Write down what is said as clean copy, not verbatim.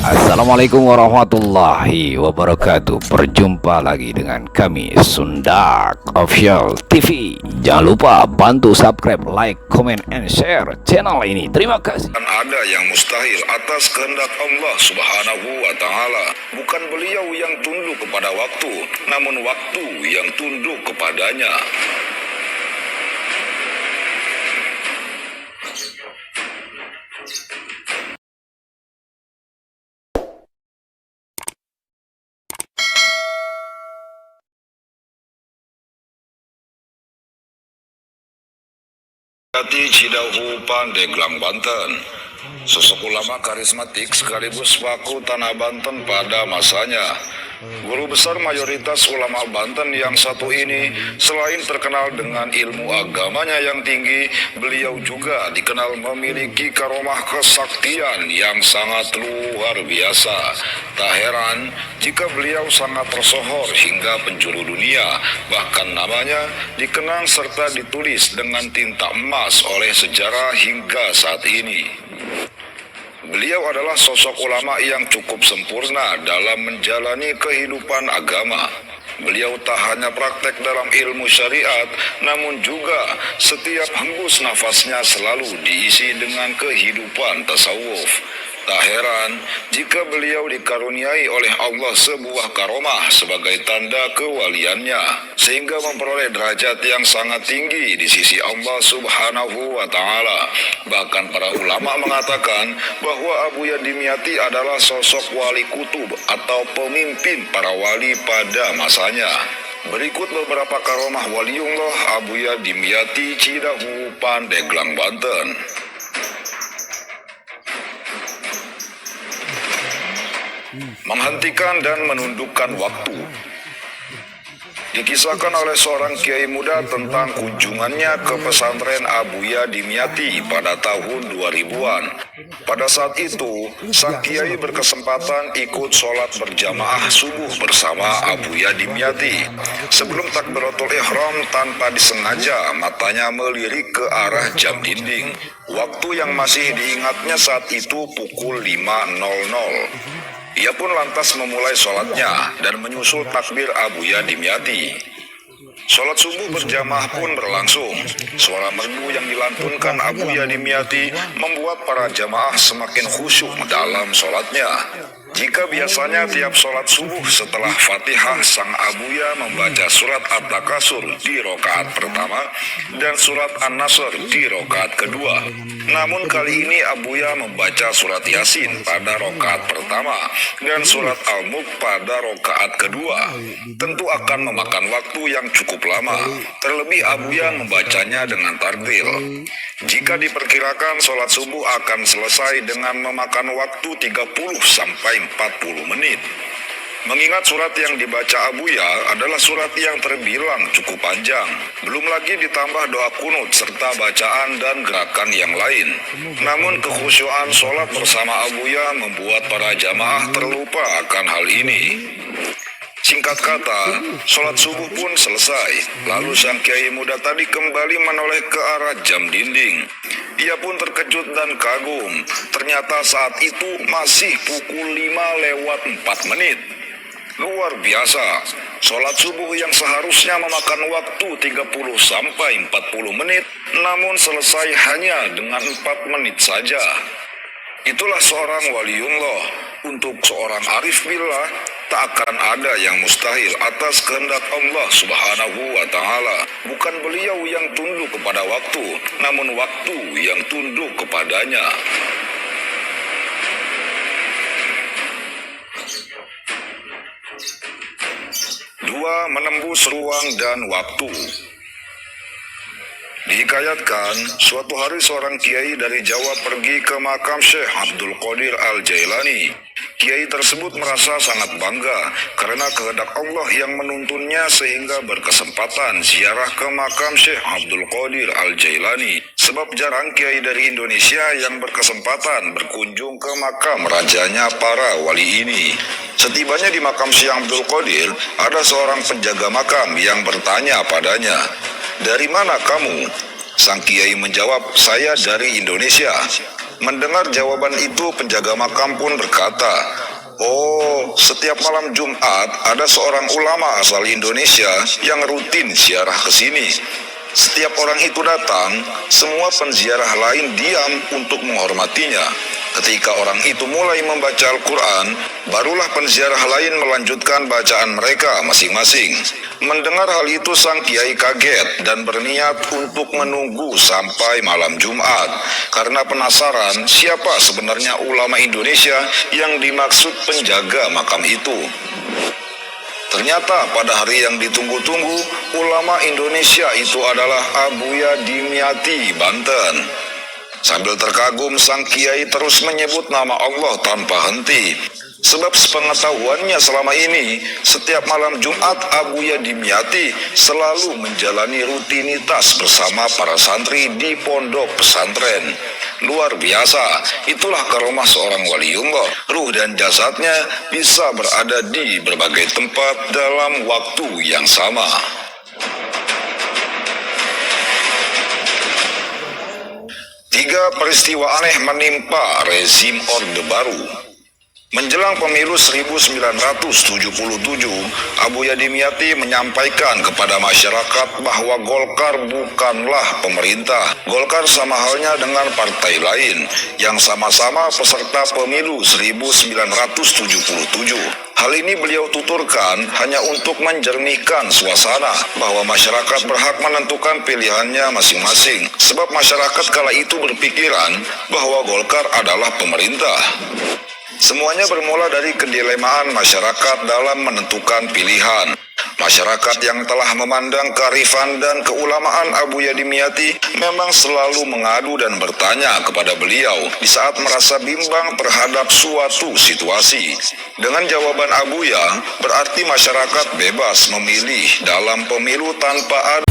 Assalamualaikum warahmatullahi wabarakatuh. Berjumpa lagi dengan kami Sundak Official TV. Jangan lupa bantu subscribe, like, comment, and share channel ini. Terima kasih. Ada yang mustahil atas kehendak Allah Subhanahu wa Ta'ala. Bukan beliau yang tunduk kepada waktu, namun waktu yang tunduk kepadanya. Cidahu, Pandeglang, Banten. Sosok ulama karismatik sekaligus Paku Tanah Banten pada masanya. Guru besar mayoritas ulama Banten yang satu ini, selain terkenal dengan ilmu agamanya yang tinggi, beliau juga dikenal memiliki karomah kesaktian yang sangat luar biasa. Tak heran jika beliau sangat tersohor hingga penjuru dunia, bahkan namanya dikenang serta ditulis dengan tinta emas oleh sejarah hingga saat ini. Beliau adalah sosok ulama yang cukup sempurna dalam menjalani kehidupan agama. Beliau tak hanya praktek dalam ilmu syariat, namun juga setiap hembus nafasnya selalu diisi dengan kehidupan tasawuf. Tak heran jika beliau dikaruniai oleh Allah sebuah karomah sebagai tanda kewaliannya, sehingga memperoleh derajat yang sangat tinggi di sisi Allah Subhanahu wa Ta'ala. Bahkan para ulama mengatakan bahwa Abuya Dimyati adalah sosok wali kutub atau pemimpin para wali pada masanya. Berikut beberapa karomah waliullah Abuya Dimyati, Cidahu, Pandeglang, Banten. Menghentikan dan menundukkan waktu. Dikisahkan oleh seorang kiai muda tentang kunjungannya ke pesantren Abuya Dimyati pada tahun 2000-an. Pada saat itu, sang kiai berkesempatan ikut sholat berjamaah subuh bersama Abuya Dimyati. Sebelum takbiratul ihram, tanpa disengaja matanya melirik ke arah jam dinding. Waktu yang masih diingatnya saat itu pukul 5.00. Ia pun lantas memulai sholatnya dan menyusul takbir Abuya Dimyati. Sholat subuh berjamaah pun berlangsung. Suara merdu yang dilantunkan Abuya Dimyati membuat para jamaah semakin khusyuk dalam sholatnya. Jika biasanya tiap sholat subuh setelah Fatihah, sang Abuya membaca surat At-Takasur di rokaat pertama dan surat An-Nasr di rokaat kedua. Namun kali ini Abuya membaca surat Yasin pada rokaat pertama dan surat Al-Mulk pada rokaat kedua. Tentu akan memakan waktu yang cukup lama. Terlebih Abuya membacanya dengan tartil. Jika diperkirakan sholat subuh akan selesai dengan memakan waktu 30 sampai 40 menit. Mengingat surat yang dibaca Abuya adalah surat yang terbilang cukup panjang, belum lagi ditambah doa kunut serta bacaan dan gerakan yang lain. Namun kekhusyuan sholat bersama Abuya membuat para jamaah terlupa akan hal ini. Singkat kata, sholat subuh pun selesai. Lalu sang kiai muda tadi kembali menoleh ke arah jam dinding. Ia pun terkejut dan kagum. Ternyata saat itu masih pukul 5:04. Luar biasa, sholat subuh yang seharusnya memakan waktu 30 sampai 40 menit, namun selesai hanya dengan 4 menit saja. Itulah seorang waliullah. Untuk seorang arif billah, tak akan ada yang mustahil atas kehendak Allah Subhanahu wa Ta'ala. Bukan beliau yang tunduk kepada waktu, namun waktu yang tunduk kepadanya. Dua, menembus ruang dan waktu. Dihikayatkan, suatu hari seorang kiai dari Jawa pergi ke makam Syekh Abdul Qadir Al-Jailani. Kiai tersebut merasa sangat bangga karena kehendak Allah yang menuntunnya sehingga berkesempatan ziarah ke makam Syekh Abdul Qadir Al-Jailani. Sebab jarang kiai dari Indonesia yang berkesempatan berkunjung ke makam rajanya para wali ini. Setibanya di makam Syekh Abdul Qadir, ada seorang penjaga makam yang bertanya padanya, "Dari mana kamu?" Sang kiai menjawab, "Saya dari Indonesia." Mendengar jawaban itu, penjaga makam pun berkata, "Oh, setiap malam Jumat ada seorang ulama asal Indonesia yang rutin ziarah ke sini. Setiap orang itu datang, semua penziarah lain diam untuk menghormatinya. Ketika orang itu mulai membaca Al-Quran, barulah penziarah lain melanjutkan bacaan mereka masing-masing." Mendengar hal itu, sang kiai kaget dan berniat untuk menunggu sampai malam Jumat karena penasaran siapa sebenarnya ulama Indonesia yang dimaksud penjaga makam itu. Ternyata pada hari yang ditunggu-tunggu, ulama Indonesia itu adalah Abuya Dimyati, Banten. Sambil terkagum, sang kiai terus menyebut nama Allah tanpa henti. Sebab sepengetahuannya selama ini, setiap malam Jumat Abuya Dimyati selalu menjalani rutinitas bersama para santri di pondok pesantren. Luar biasa, itulah karomah seorang waliullah. Ruh dan jasadnya bisa berada di berbagai tempat dalam waktu yang sama. Tiga peristiwa aneh menimpa rezim Orde Baru. Menjelang pemilu 1977, Abuya Dimyati menyampaikan kepada masyarakat bahwa Golkar bukanlah pemerintah. Golkar sama halnya dengan partai lain yang sama-sama peserta pemilu 1977. Hal ini beliau tuturkan hanya untuk menjernihkan suasana bahwa masyarakat berhak menentukan pilihannya masing-masing. Sebab masyarakat kala itu berpikiran bahwa Golkar adalah pemerintah. Semuanya bermula dari kedilemaan masyarakat dalam menentukan pilihan. Masyarakat yang telah memandang kearifan dan keulamaan Abuya Dimyati memang selalu mengadu dan bertanya kepada beliau di saat merasa bimbang terhadap suatu situasi. Dengan jawaban Abuya, berarti masyarakat bebas memilih dalam pemilu tanpa ada